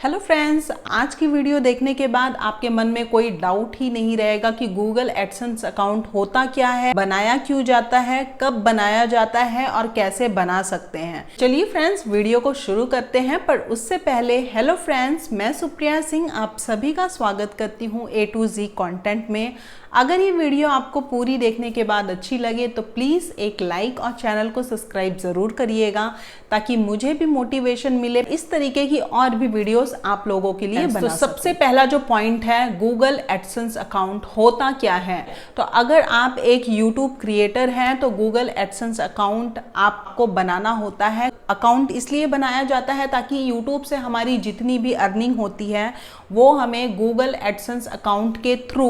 Hello friends, आज की video देखने के बाद आपके मन में कोई डाउट ही नहीं रहेगा कि गूगल एडसेंस अकाउंट होता क्या है, बनाया क्यों जाता है, कब बनाया जाता है और कैसे बना सकते हैं। चलिए फ्रेंड्स, वीडियो को शुरू करते हैं। पर उससे पहले हेलो फ्रेंड्स, मैं सुप्रिया सिंह आप सभी का स्वागत करती हूँ A to Z कंटेंट में। अगर ये वीडियो आपको पूरी देखने के बाद अच्छी लगे तो प्लीज़ एक लाइक और चैनल को सब्सक्राइब ज़रूर करिएगा ताकि मुझे भी मोटिवेशन मिले इस तरीके की और भी वीडियोस आप लोगों के लिए बना। तो सबसे पहला जो पॉइंट है, गूगल एडसेंस अकाउंट होता क्या है। तो अगर आप एक यूट्यूब क्रिएटर हैं तो गूगल एडसेंस अकाउंट आपको बनाना होता है। अकाउंट इसलिए बनाया जाता है ताकि यूट्यूब से हमारी जितनी भी अर्निंग होती है वो हमें गूगल एडसेंस अकाउंट के थ्रू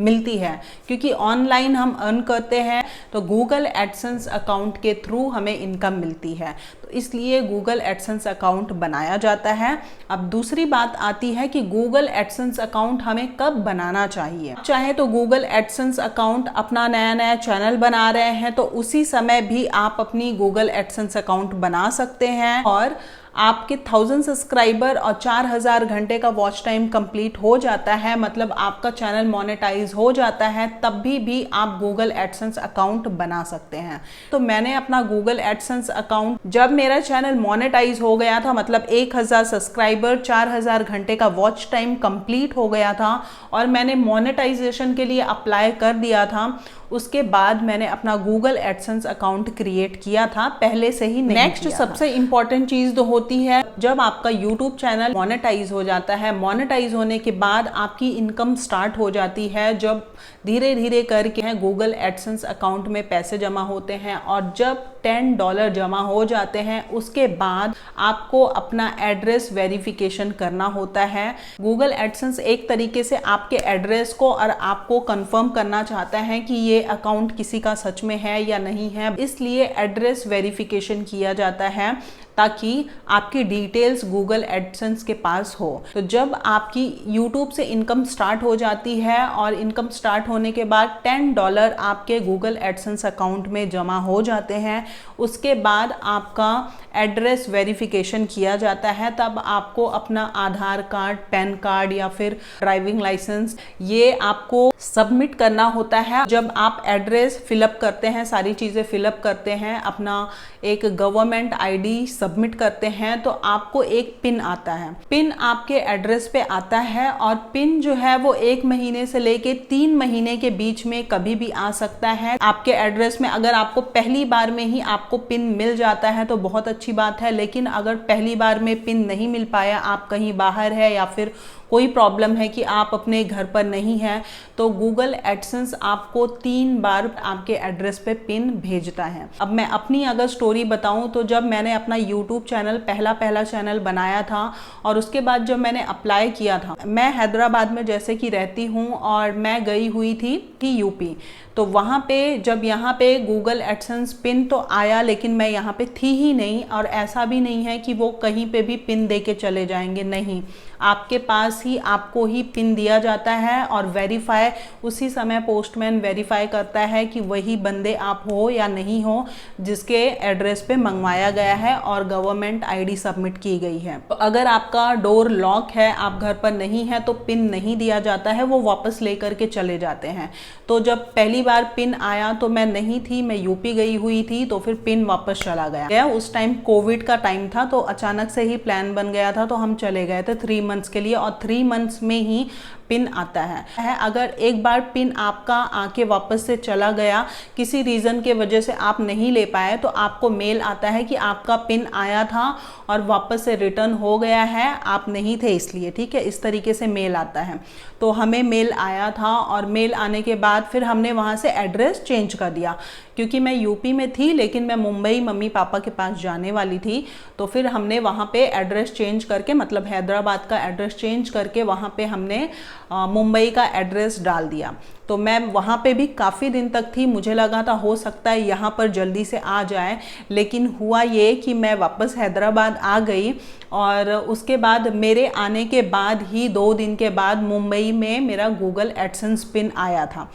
मिलती है, क्योंकि ऑनलाइन हम अर्न करते हैं तो गूगल एडसेंस अकाउंट के थ्रू हमें इनकम मिलती है। तो इसलिए गूगल एडसेंस अकाउंट बनाया जाता है। अब दूसरी बात आती है कि गूगल एडसेंस अकाउंट हमें कब बनाना चाहिए। चाहे तो गूगल एडसेंस अकाउंट अपना नया चैनल बना रहे हैं तो उसी समय भी आप अपनी गूगल एडसेंस अकाउंट बना सकते हैं और आपके 1000 सब्सक्राइबर और 4000 घंटे का वॉच टाइम कंप्लीट हो जाता है, मतलब आपका चैनल मोनेटाइज हो जाता है, तब भी आप गूगल एडसेंस अकाउंट बना सकते हैं। तो मैंने अपना गूगल एडसेंस अकाउंट जब मेरा चैनल मोनेटाइज हो गया था, मतलब 1000 सब्सक्राइबर 4000 घंटे का वॉच टाइम कंप्लीट हो गया था और मैंने मोनेटाइजेशन के लिए अप्लाई कर दिया था, उसके बाद मैंने अपना गूगल एडसेंस अकाउंट क्रिएट किया था, पहले से ही नहीं। नेक्स्ट सबसे इंपॉर्टेंट चीज तो होती है, जब आपका यूट्यूब चैनल मोनेटाइज हो जाता है, मोनेटाइज होने के बाद आपकी इनकम स्टार्ट हो जाती है। जब धीरे धीरे करके गूगल एडसेंस अकाउंट में पैसे जमा होते हैं और जब $10 जमा हो जाते हैं उसके बाद आपको अपना एड्रेस वेरिफिकेशन करना होता है। गूगल एडसेंस एक तरीके से आपके एड्रेस को और आपको कंफर्म करना चाहता है कि ये अकाउंट किसी का सच में है या नहीं है, इसलिए एड्रेस वेरिफिकेशन किया जाता है ताकि आपकी डिटेल्स गूगल एडसेंस के पास हो। तो जब आपकी यूट्यूब से इनकम स्टार्ट हो जाती है और इनकम स्टार्ट होने के बाद $10 आपके गूगल एडसेंस अकाउंट में जमा हो जाते हैं, उसके बाद आपका एड्रेस वेरिफिकेशन किया जाता है। तब आपको अपना आधार कार्ड, पैन कार्ड या फिर ड्राइविंग लाइसेंस ये आपको सबमिट करना होता है। जब आप एड्रेस फिलअप करते हैं, सारी चीज़ें फिलअप करते हैं, अपना एक गवर्नमेंट आईडी सबमिट करते हैं तो आपको एक पिन आता है। पिन आपके एड्रेस पे आता है और पिन जो है वो 1 महीने से लेके 3 महीने के बीच में कभी भी आ सकता है आपके एड्रेस में। अगर आपको पहली बार में ही आपको पिन मिल जाता है तो बहुत अच्छी बात है, लेकिन अगर पहली बार में पिन नहीं मिल पाया, आप कहीं बाहर है या फिर कोई प्रॉब्लम है कि आप अपने घर पर नहीं हैं, तो गूगल एडसेंस आपको 3 बार आपके एड्रेस पे पिन भेजता है। अब मैं अपनी अगर स्टोरी बताऊं तो जब मैंने अपना यूट्यूब चैनल पहला चैनल बनाया था और उसके बाद जब मैंने अप्लाई किया था, मैं हैदराबाद में जैसे कि रहती हूं और मैं गई हुई थी यूपी, तो वहाँ पे जब यहाँ पे गूगल एडसेंस पिन तो आया लेकिन मैं यहाँ पे थी ही नहीं। और ऐसा भी नहीं है कि वो कहीं पे भी पिन दे के चले जाएंगे, नहीं, आपके पास ही आपको ही पिन दिया जाता है और वेरीफाई उसी समय पोस्टमैन वेरीफाई करता है कि वही बंदे आप हो या नहीं हो जिसके एड्रेस पे मंगवाया गया है और गवर्नमेंट आईडी सबमिट की गई है। तो अगर आपका डोर लॉक है, आप घर पर नहीं है, तो पिन नहीं दिया जाता है, वो वापस लेकर के चले जाते हैं। तो जब पहली बार पिन आया तो मैं नहीं थी, मैं यूपी गई हुई थी, तो फिर पिन वापस चला गया। उस टाइम कोविड का टाइम था तो अचानक से ही प्लान बन गया था तो हम चले गए थे 3 मंथ्स के लिए और 3 मंथ्स में ही पिन आता है। अगर एक बार पिन आपका आके वापस से चला गया, किसी रीज़न के वजह से आप नहीं ले पाए, तो आपको मेल आता है कि आपका पिन आया था और वापस से रिटर्न हो गया है, आप नहीं थे इसलिए, ठीक है, इस तरीके से मेल आता है। तो हमें मेल आया था और मेल आने के बाद फिर हमने वहाँ से एड्रेस चेंज कर दिया, क्योंकि मैं यूपी में थी लेकिन मैं मुंबई मम्मी पापा के पास जाने वाली थी। तो फिर हमने वहाँ पे एड्रेस चेंज करके, मतलब हैदराबाद का एड्रेस चेंज करके वहाँ पे हमने मुंबई का एड्रेस डाल दिया। तो मैं वहाँ पे भी काफ़ी दिन तक थी, मुझे लगा था हो सकता है यहाँ पर जल्दी से आ जाए, लेकिन हुआ ये कि मैं वापस हैदराबाद आ गई और उसके बाद मेरे आने के बाद ही 2 दिन के बाद मुंबई में मेरा गूगल एडसेंस पिन आया था।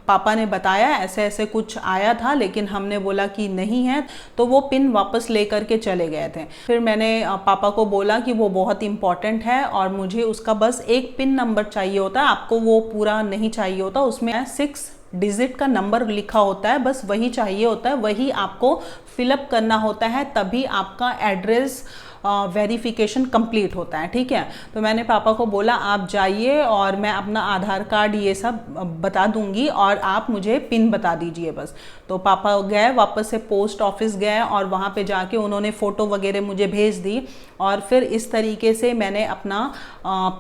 पापा ने बताया ऐसे ऐसे कुछ आया था, लेकिन हमने बोला कि नहीं है, तो वो पिन वापस लेकर के चले गए थे। फिर मैंने पापा को बोला कि वो बहुत इंपॉर्टेंट है और मुझे उसका बस एक पिन नंबर चाहिए होता है, आपको वो पूरा नहीं चाहिए होता, उसमें 6 डिजिट का नंबर लिखा होता है, बस वही चाहिए होता है, वही आपको फिलअप करना होता है, तभी आपका एड्रेस वेरिफिकेशन कंप्लीट होता है। ठीक है, तो मैंने पापा को बोला आप जाइए और मैं अपना आधार कार्ड ये सब बता दूंगी और आप मुझे पिन बता दीजिए बस। तो पापा गए, वापस से पोस्ट ऑफिस गए और वहाँ पे जाके उन्होंने फ़ोटो वगैरह मुझे भेज दी और फिर इस तरीके से मैंने अपना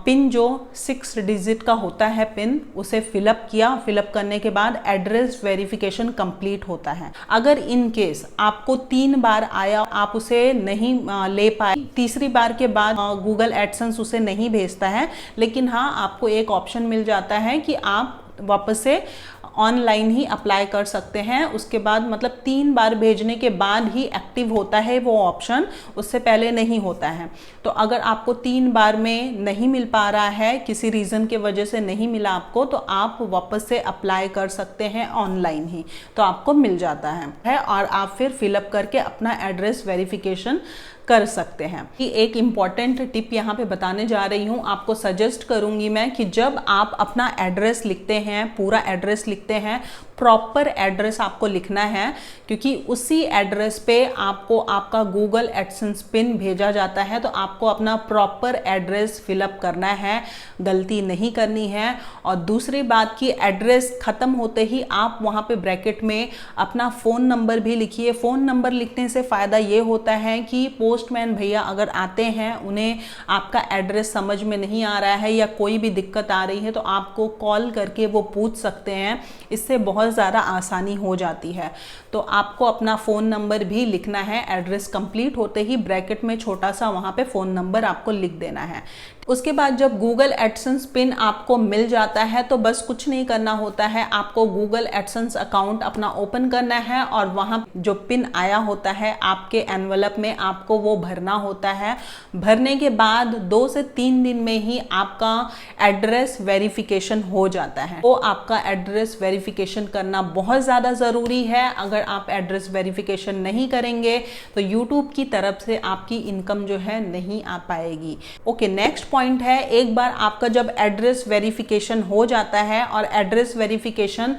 पिन जो 6 डिजिट का होता है पिन, उसे फिलअप किया। फिलअप करने के बाद एड्रेस वेरिफिकेशन कंप्लीट होता है। अगर इन केस आपको 3 बार आया, आप उसे नहीं ले पाए, तीसरी बार के बाद गूगल एडसेंस उसे नहीं भेजता है, लेकिन हाँ आपको एक ऑप्शन मिल जाता है कि आप वापस से ऑनलाइन ही अप्लाई कर सकते हैं। उसके बाद मतलब 3 बार भेजने के बाद ही एक्टिव होता है वो ऑप्शन, उससे पहले नहीं होता है। तो अगर आपको 3 बार में नहीं मिल पा रहा है, किसी रीज़न के वजह से नहीं मिला आपको, तो आप वापस से अप्लाई कर सकते हैं ऑनलाइन ही, तो आपको मिल जाता है और आप फिर फिलअप करके अपना एड्रेस वेरिफिकेशन कर सकते हैं। एक इम्पॉर्टेंट टिप यहाँ पे बताने जा रही हूँ, आपको सजेस्ट करूँगी मैं कि जब आप अपना एड्रेस लिखते हैं, पूरा एड्रेस लिखते हैं, प्रॉपर एड्रेस आपको लिखना है, क्योंकि उसी एड्रेस पे आपको आपका गूगल एडसेंस पिन भेजा जाता है। तो आपको अपना प्रॉपर एड्रेस फिलअप करना है, गलती नहीं करनी है। और दूसरी बात कि एड्रेस ख़त्म होते ही आप वहाँ पे ब्रैकेट में अपना फ़ोन नंबर भी लिखिए। फ़ोन नंबर लिखने से फ़ायदा ये होता है कि पोस्टमैन भैया अगर आते हैं, उन्हें आपका एड्रेस समझ में नहीं आ रहा है या कोई भी दिक्कत आ रही है, तो आपको कॉल करके वो पूछ सकते हैं। इससे बहुत ज़्यादा आसानी हो जाती है। तो आपको अपना फ़ोन नंबर भी लिखना है। एड्रेस कंप्लीट होते ही ब्रैकेट में छोटा सा वहाँ पे फ़ोन नंबर आपको लिख देना है। उसके बाद जब गूगल एडसेंस पिन आपको मिल जाता है तो बस कुछ नहीं करना होता है, आपको गूगल एडसेंस अकाउंट अपना ओपन करना है और वहाँ जो पिन आया होता है आपके एनवलप में आपको वो भरना होता है। भरने के बाद 2 से 3 दिन में ही आपका एड्रेस वेरिफिकेशन हो जाता है। तो आपका एड्रेस वेरिफिकेशन करना बहुत ज़्यादा ज़रूरी है। अगर आप एड्रेस वेरिफिकेशन नहीं करेंगे तो यूट्यूब की तरफ से आपकी इनकम जो है नहीं आ पाएगी। ओके, नेक्स्ट पॉइंट है, एक बार आपका जब एड्रेस वेरिफिकेशन हो जाता है, और एड्रेस वेरिफिकेशन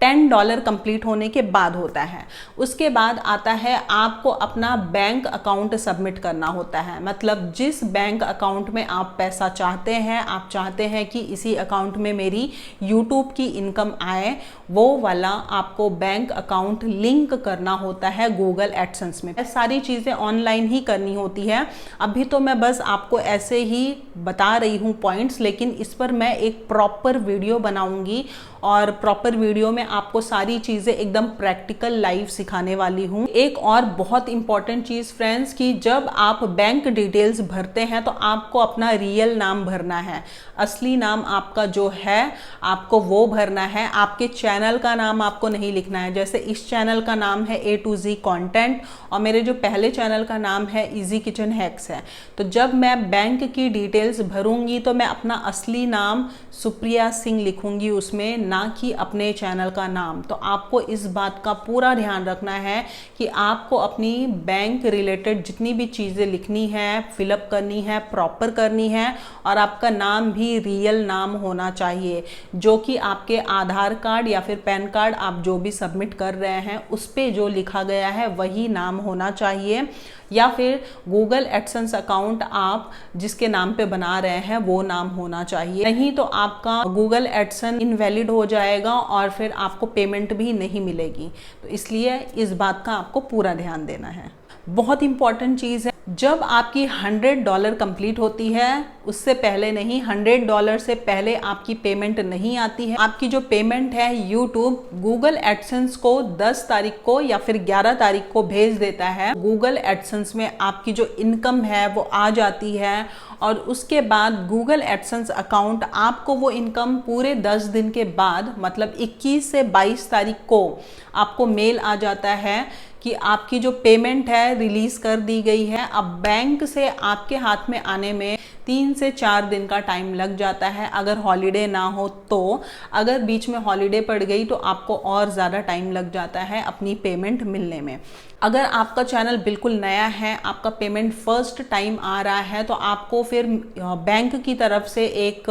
$10 कंप्लीट होने के बाद होता है, उसके बाद आता है आपको अपना बैंक अकाउंट सबमिट करना होता है। मतलब जिस बैंक अकाउंट में आप पैसा चाहते हैं, आप चाहते हैं कि इसी अकाउंट में मेरी यूट्यूब की इनकम आए, वो वाला आपको बैंक अकाउंट लिंक करना होता है गूगल एडसेंस में। सारी चीज़ें ऑनलाइन ही करनी होती है। अभी तो मैं बस आपको ऐसे ही बता रही हूँ पॉइंट्स, लेकिन इस पर मैं एक प्रॉपर वीडियो बनाऊंगी और प्रॉपर वीडियो में आपको सारी चीज़ें एकदम प्रैक्टिकल लाइव सिखाने वाली हूँ। एक और बहुत इंपॉर्टेंट चीज़ फ्रेंड्स, कि जब आप बैंक डिटेल्स भरते हैं तो आपको अपना रियल नाम भरना है। असली नाम आपका जो है आपको वो भरना है, आपके चैनल का नाम आपको नहीं लिखना है। जैसे इस चैनल का नाम है A to Z कंटेंट और मेरे जो पहले चैनल का नाम है इजी किचन हैक्स है। तो जब मैं बैंक की डिटेल्स भरूंगी तो मैं अपना असली नाम सुप्रिया सिंह लिखूंगी उसमें, ना कि अपने चैनल का नाम। तो आपको इस बात का पूरा ध्यान रखना है कि आपको अपनी बैंक रिलेटेड जितनी भी चीज़ें लिखनी है, फिलअप करनी है, प्रॉपर करनी है, और आपका नाम भी रियल नाम होना चाहिए, जो कि आपके आधार कार्ड या फिर पैन कार्ड आप जो भी सबमिट कर रहे हैं उस पे जो लिखा गया है वही नाम होना चाहिए, या फिर गूगल एडसेंस अकाउंट आप जिसके नाम पे बना रहे हैं वो नाम होना चाहिए। नहीं तो आपका गूगल एडसेंस इनवैलिड हो जाएगा और फिर आपको पेमेंट भी नहीं मिलेगी। तो इसलिए इस बात का आपको पूरा ध्यान देना है। बहुत इंपॉर्टेंट चीज़ है, जब आपकी $100 कंप्लीट होती है, उससे पहले नहीं, $100 से पहले आपकी पेमेंट नहीं आती है। आपकी जो पेमेंट है यूट्यूब गूगल एडसेंस को 10 तारीख को या फिर 11 तारीख को भेज देता है। गूगल एडसेंस में आपकी जो इनकम है वो आ जाती है और उसके बाद गूगल एडसेंस अकाउंट आपको वो इनकम पूरे 10 दिन के बाद मतलब 21 से 22 तारीख को आपको मेल आ जाता है कि आपकी जो पेमेंट है रिलीज कर दी गई है। अब बैंक से आपके हाथ में आने में 3 से 4 दिन का टाइम लग जाता है अगर हॉलीडे ना हो तो। अगर बीच में हॉलीडे पड़ गई तो आपको और ज़्यादा टाइम लग जाता है अपनी पेमेंट मिलने में। अगर आपका चैनल बिल्कुल नया है, आपका पेमेंट फर्स्ट टाइम आ रहा है, तो आपको फिर बैंक की तरफ से एक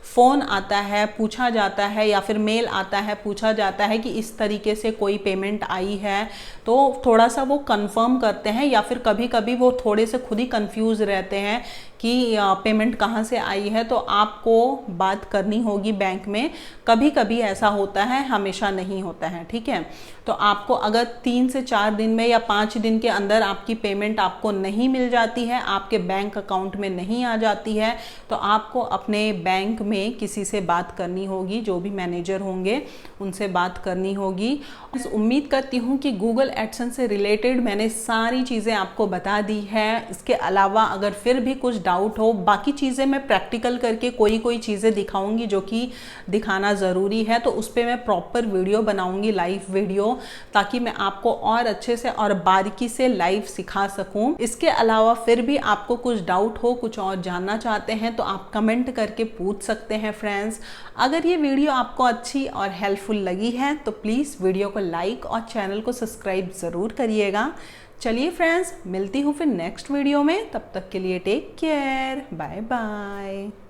फ़ोन आता है, पूछा जाता है, या फिर मेल आता है, पूछा जाता है कि इस तरीके से कोई पेमेंट आई है। तो थोड़ा सा वो कंफर्म करते हैं, या फिर कभी कभी वो थोड़े से खुद ही कंफ्यूज रहते हैं कि पेमेंट कहाँ से आई है। तो आपको बात करनी होगी बैंक में। कभी कभी ऐसा होता है, हमेशा नहीं होता है, ठीक है। तो आपको अगर 3 से 4 दिन में या 5 दिन के अंदर आपकी पेमेंट आपको नहीं मिल जाती है, आपके बैंक अकाउंट में नहीं आ जाती है, तो आपको अपने बैंक में किसी से बात करनी होगी, जो भी मैनेजर होंगे उनसे बात करनी होगी। उम्मीद करती हूँ कि गूगल एडसेंस से रिलेटेड मैंने सारी चीज़ें आपको बता दी है। इसके अलावा अगर फिर भी कुछ डाउट हो, बाकी चीज़ें मैं प्रैक्टिकल करके कोई चीज़ें दिखाऊंगी जो कि दिखाना ज़रूरी है, तो उस पर मैं प्रॉपर वीडियो बनाऊंगी, लाइव वीडियो, ताकि मैं आपको और अच्छे से और बारीकी से लाइव सिखा सकूं। इसके अलावा फिर भी आपको कुछ डाउट हो, कुछ और जानना चाहते हैं, तो आप कमेंट करके पूछ सकते हैं फ्रेंड्स। अगर ये वीडियो आपको अच्छी और हेल्पफुल लगी है तो प्लीज़ वीडियो को लाइक और चैनल को सब्सक्राइब ज़रूर करिएगा। चलिए फ्रेंड्स, मिलती हूँ फिर नेक्स्ट वीडियो में। तब तक के लिए टेक केयर, बाय बाय।